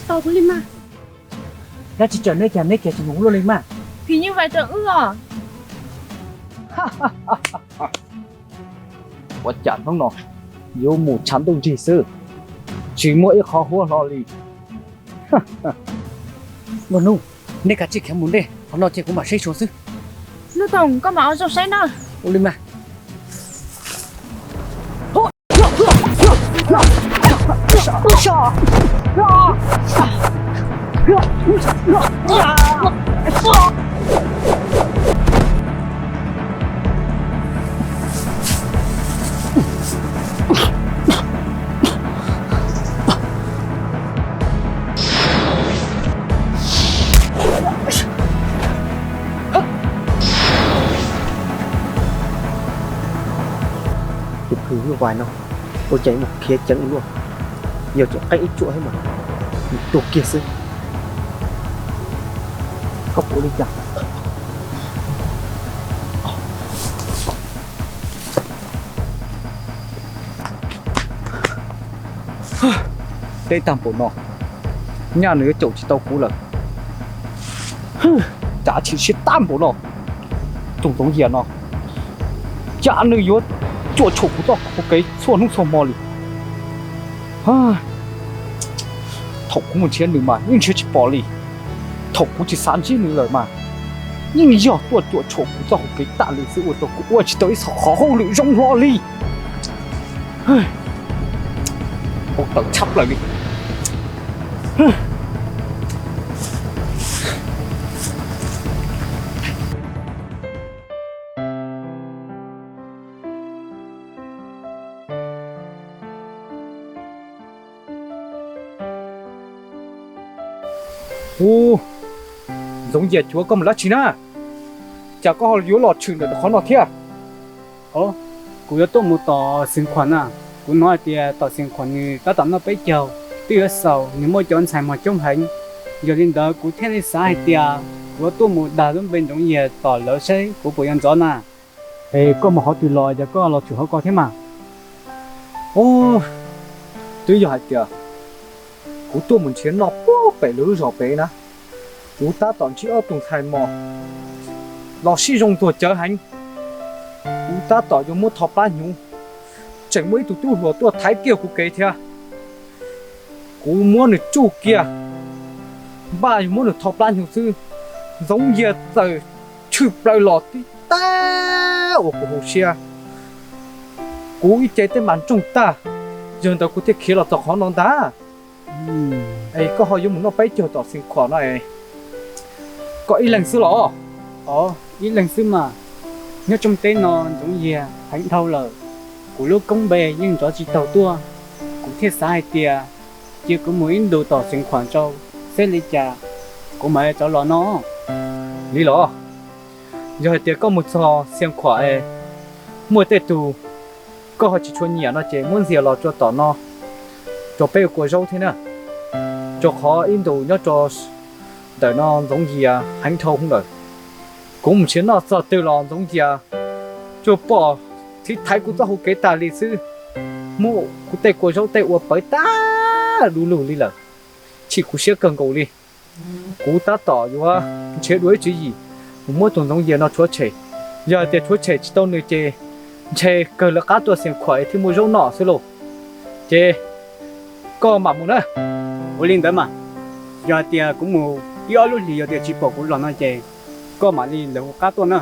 Tàu của Linh mà. Ra chỉ chờ nơi kìa chỉ ngủ luôn Linh mà. Thì như vậy tớ ưa. 我讲通了，有母强动技师，chỉ mỗi一khó hua lo li. Mà nu, nên cả chị kém muốn đi, nó chỉ cũng mà xây số sư. Lưu Tổng, có mà áo dọc xanh đâu. Ô Linh mà. Cứ như vậy nó, tôi chạy một khía chân luôn, nhiều chỗ cách ít chỗ hết mà, tổ kia xưa, không có linh chẳng. Đây tạm bộ nó, nhà nữa chỗ chỉ tao cũ rồi, chả chỉ tạm bộ nó, tổng tổng hiền nó, chả nữa yếu. Chỗ chỗ của tao có cái xua nung xua mò li, thầu cũng một chuyện nữa mà, nhưng chưa chỉ bỏ li, thầu cũng chỉ sáng chỉ nữa rồi mà, nhưng giờ tôi chỗ chỗ của tao cái tạ lịch sử của tao cũng chỉ tới khó hô lụy rong lo li, một tầng chắp lại đi. Ô, giống như chúa có một lá chín à? Chả có họ yếu lọt chừng được khó lọt thế à? Cú yếu tôi một tờ sinh khoản à? Cú nói thì tờ sinh khoản như ta tạm nó bấy chiều, tuy ở sau nhưng mỗi chọn xài một trong hành, giờ đến đó cú theo đi sai thì cú tôi một đà luôn bên trong nhà tờ lỡ xây của bộ dân gió nà. Ê, có mà họ từ lòi giờ có lọt chủ họ có thế mà. Ô, tuy giờ hạt kìa, cú tôi muốn chiến lọt bố bể lưới rõ bể nè. Cú ta toàn chỉ ở tùng thầy mò, lọt sử dụng tuổi trở hành. Cú ta tỏ dùng một thọp ba nhung, chẳng mấy tụi tôi lọt tôi thái kia của kế thế. Cú muốn được chu kia, ba muốn được thọp ba nhung sư, giống như giờ chụp lại lọt đi ta ở của hồ xe. Cú ý chế tên bản trung ta, giờ tao có thể khi là tao khó non ta. Ê, có họ dùng nó bấy chiều tỏ sinh khoản này. Có ý lần xưa lọ. Ý lần xưa mà, nhớ trong tên nó giống như hành thâu lờ, cú lúc công bè nhưng cho chỉ tàu tua, cú thiết sai tìa, chỉ có mỗi đồ tỏ sinh khoản cho, sẽ lấy trả, cú mày cho lọ nó. Lý lọ. Giờ thì có một sò xem khoản ấy, mua tết tù, có họ chỉ cho nhẹ nó chế muốn gì lọ cho tỏ nó, cho bê của rau thế nè, cho họ in đồ nhớ cho để nó giống gì hành thâu không được, cũng chỉ nó sợ từ lọ giống gì cho bỏ thì thấy cũng tao cái tài lịch sử, mua cũng tết của rau tết của bởi ta đủ lù đi là, chỉ cũng sẽ cần cầu đi, cũng ta tỏ rồi chế đuổi chứ gì. Mỗi tuần giống như nó chúa trẻ, giờ thì chúa trẻ chỉ tao nơi chơi cờ là cáตัวเสียงข่อยที่มือเราหน่อสิลูกเจก็มาหมดนะ Ủa linh tới mà, giờ thì cũng mù, giờ lúc thì giờ thì chỉ bỏ cũng lo nó chơi, có mà đi lấy cá to nữa,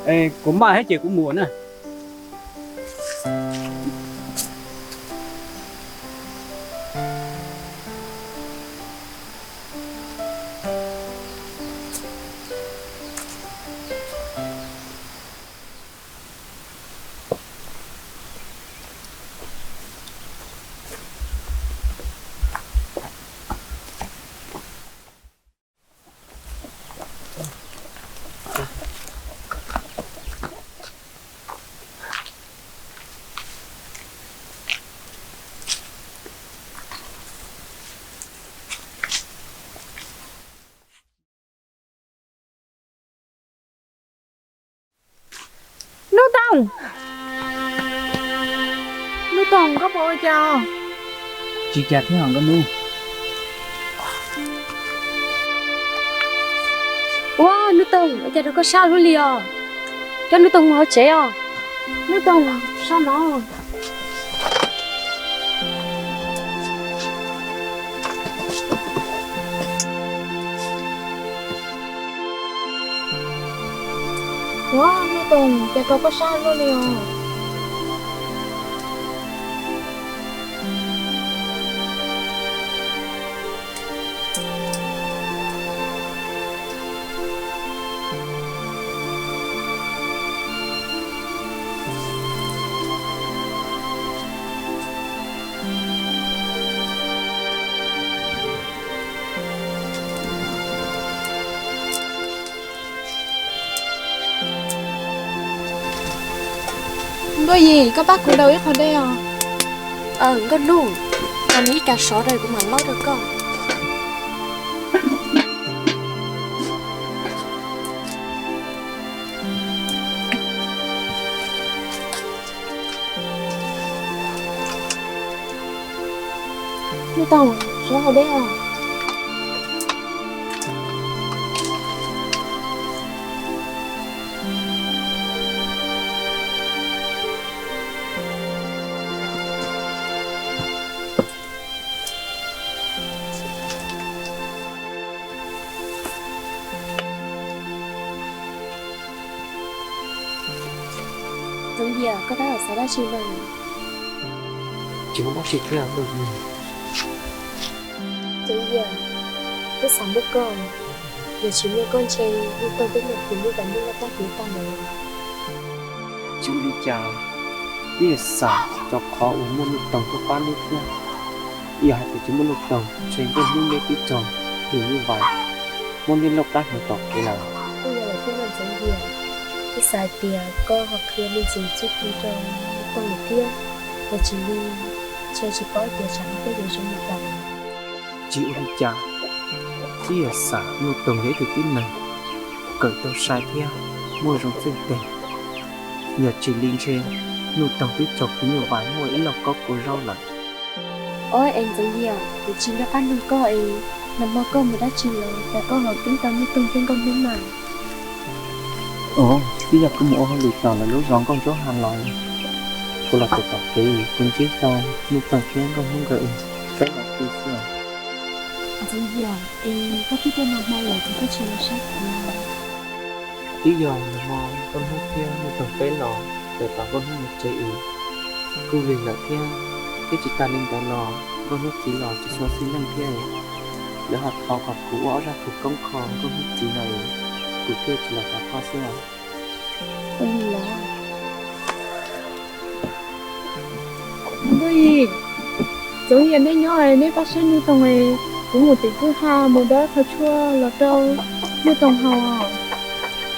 ê cũng mà hết chị cũng muốn à Nước tông. Nước tông có bôi cho. Chị chả thấy hòn con nu. Wow, nước tông, ở nhà đâu có sao luôn liền. Cho nước tông máu chế à? Nước tông sao nó? Wow, nước tông nhà đâu có sao luôn liền. Đôi gì, các bác cũng đâu ít vào đây à? Con luôn. Con nghĩ cả số đây cũng hẳn lâu được con. Nước tông sao ở đây à? Giống gì à, có bác ở xã đã chịu rồi. Chỉ có bác sĩ thế nào thôi. Giống gì à, cứ sáng bức con. Giờ chỉ nghe con chê, nhưng tôi biết một thứ như vậy nhưng là bác hiểu ta nữa. Chú đi chào. Đi xả cho khó uống một nước tông của ban đi kia. Giờ hai thì chúng một nước tông, trên cái hương lê tí tròn, thì như vậy. Môn liên lộc đã hiểu tỏ cái nào. Bây giờ là không làm giống gì à. Cái xài tiền, con hoặc kia mình chỉ chút đi trong con người kia. Và chỉ đi chơi chỉ có tiền chẳng cái điều trong một lần. Chịu đi chào. Đi xả nước tông lấy từ cái này. Cởi tao sai theo, môi rồng xinh tình. Nhờ chỉ linh trên, nước tông tí chọc cái nhiều vái môi ít lọc có của rau lạnh. Ôi em giống gì à, thì chỉ đã ăn được con ấy. Nằm mơ con mới đã chịu rồi, và con học tính tâm như tung trên con đúng mà. Ồ, bây giờ có một hơi lụt tàu là lúc rõng con chó hàn lại. Cô là tự tập kỳ, cùng chiếc xong, lúc tàu khiến con không gợi. Cái là kỳ xưa. Giống gì à, em có thích tên nào mai lại thì có chịu là sách mà. Lý do là mò con hút kia một tàu phế lò, để tạo con hút một chạy ý. Cô vì là kia, cái chị ta lên tàu lò, con hút chỉ lò chỉ xóa xin năng kia. Để họ thọ học cũ bỏ ra thuộc công khó con hút chỉ này. Cụ kia chỉ là phá xưa. Ôi là Đôi gì? Giống như đấy nhỏ này, nếu bác sĩ nước tông này cũng một tỷ cứ ha, một đó thật chua là đâu nước tông hào à?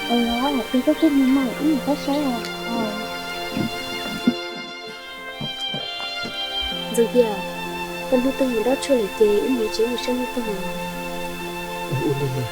đó là tôi có thích nhưng mà cũng có sai à. Rồi kìa, con lưu tâm một đó chưa lấy kế, em nhớ chế một sân lưu tâm rồi. Ủa lên nè.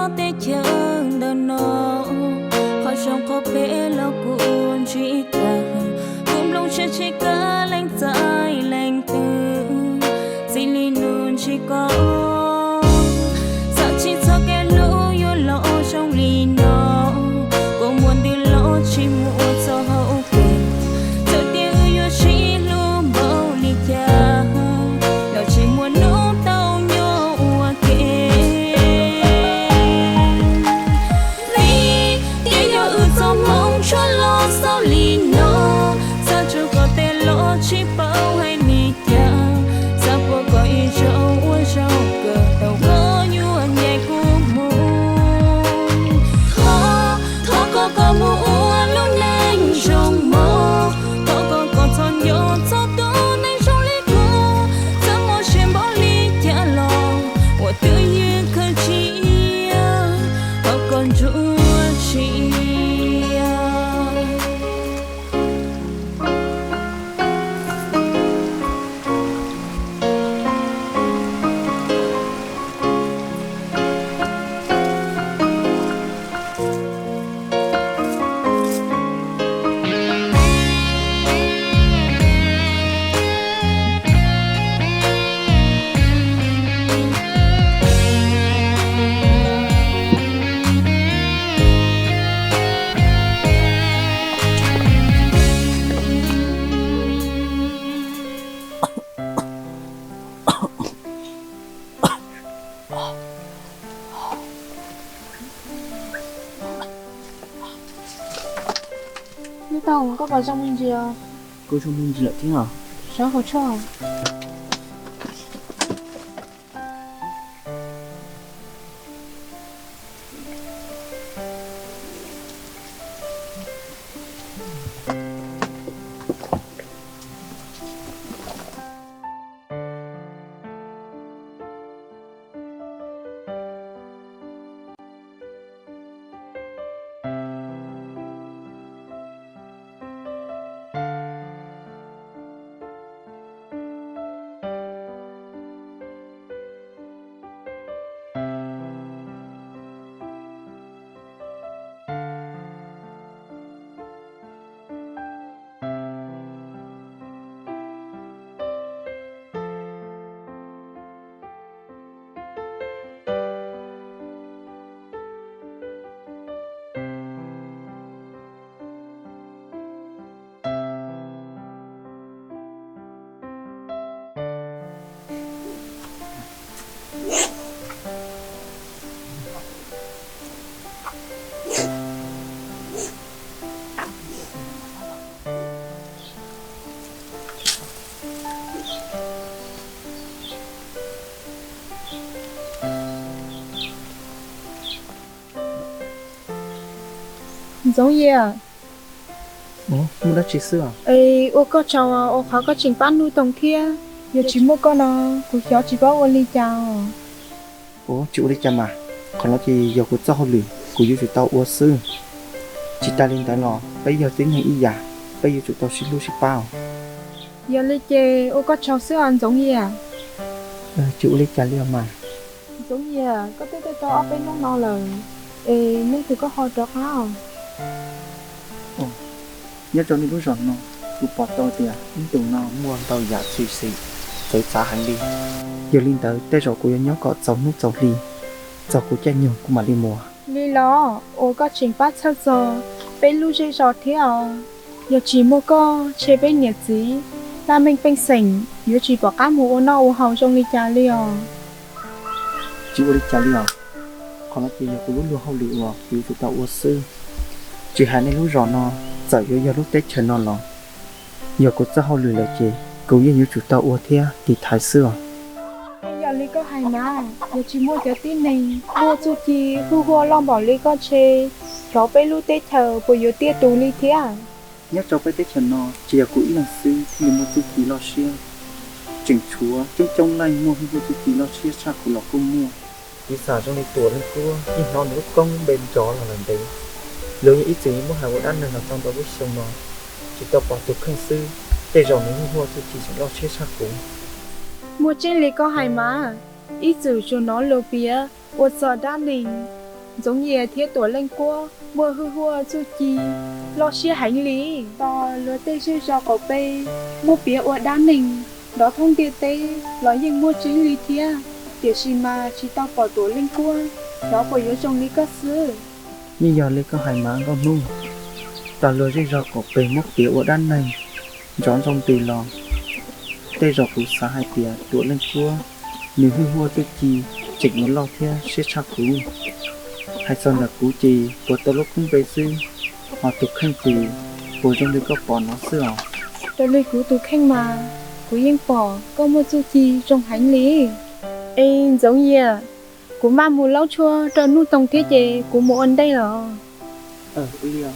lo tê chân đờ nó họ trong khó bé lo cuốn chỉ cả cùng lòng chưa chỉ cả lành tay lành từ xin li luôn chỉ có sao chỉ cho cái lũ yêu lộ trong ly nó cũng muốn đi lộ chỉ mua cho hậu kiện cho tiếng yêu chỉ luôn bao ly cha lo chỉ muốn nấu tao nhau kề ly tiếng yêu ư cho mong cho lo sao ly nó sao chưa có tên lộ chỉ bao hay mi cha sao có gọi cho uống cho cờ tàu có như anh nhảy của mù có mua lúc nên trong mơ có thon nhỏ cho tôi nên trong lý cô sớm một chuyện bỏ ly trả lòng của tự nhiên khơi chia họ còn chúa chia Nước tàu có vào trong mình gì à? Cô trong mình gì lại thế hả? Sao không cho? Giống gì à? Mua đất chỉ xưa. Ê, ô có cháu à, ô khó có trình bán nuôi tổng kia. Giờ chỉ mua con à, cô cháu chỉ có ô ly chào. Chịu đi chăm mà. Còn nó thì giờ cô cho họ lì, cô yêu chủ tao ua sư. Chỉ ta lên tới lò, bây giờ tính hay y giả, bây giờ chủ tao xin lưu xin bao. Giờ ly chê, ô có cháu xưa ăn giống gì à? Chịu đi chả liều mà. Giống gì à, có tới tao ở bên nó nào lời. Ê, nên thì có họ được không? Nhớ cho nên lúc rồi nó, cô bỏ tao tiền, nhưng tụi nó Mua tao giả suy xì, tới giá hắn đi. Giờ lên tới, tới rồi cô nhớ có cháu nút cháu lì. Cháu cô chạy nhiều, cô mà đi mua. Ly lo, ô có trình bắt sao giờ, bên lưu dây giọt thế à? Giờ chỉ mua co, chế bên nhiệt gì, là mình bên sỉnh, giờ chỉ bỏ cá mù ô nó ô hầu trong ly trà liều. Chịu đi chả liều. Còn nó thì giờ cô lúc lưu hậu lì ua, yêu chủ tao ua sư. Chỉ hắn nên lúc rõ nó, giờ giờ lúc tết chờ nó lò. Giờ cô cho hậu lì là chị, cô yêu chủ tao ua thea, thì thái xưa. Giờ ly có hay mà, giờ chỉ mua cho tin này, mua chú chi, thu hoa long bỏ ly có chê, cháu bên lưu tết chờ, bồi giờ tia tù ly thế à? Nhớ cho bé tết chờ nó, chỉ là cô ý là sư, thì mua chú ký lo xia. Chỉnh chúa, chúng trong này mua mua chú ký lo xia xa của lọ cô mua. Đi xả trong này tuổi lên cô, nhìn nó nữa công bên chó là làm đấy. Lớn ít gì mua hàng một ăn là trong đó biết xong nó. Chỉ tao bỏ tục khăn sư, để rồi nếu mua thì chỉ lo chết xa cũng. Mua trên ly có hay mà, ít dù cho nó lô bia, ô sợ đá đình, giống như thiết tổ lên qua mua hư hua chu chi lo xia hành lý to lứa tê siêu cho cậu bê mua bía ở đá mình đó thông tiền tê lo nhưng mua chính lý thia tiểu xì mà chỉ tao bỏ tổ lên qua đó bỏ yếu trong lý cơ sư như giờ lấy có hai má có mung ta lừa dây rọ của bề mốc tiểu ở đan này gión trong tùy lò tê rọ cú xá hai tía tụa lên cua nếu hư hua tê chi chỉnh nó lo thia sẽ cha cú hai son là cú chi của tao lúc không về sư họ tục khanh tì của trong đây có bỏ nó xưa tôi lấy cú tụ khen mà cú yên bỏ có mua chu chi trong hành lý ê giống như cú mà mua lâu chua cho nu tông thiết gì cú mua ăn đây rồi liều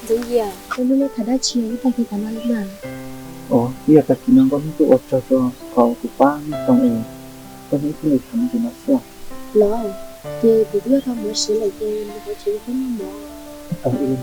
giống như tôi lúc thật đã chia với thằng thì cảm ơn mà ồ bây giờ ta chỉ năng có những tụ cho có của ba trong ấy có những cái lịch thầm thì nó xưa lo chị bị đưa ra mỗi sự là chị mà phải chịu không bỏ yên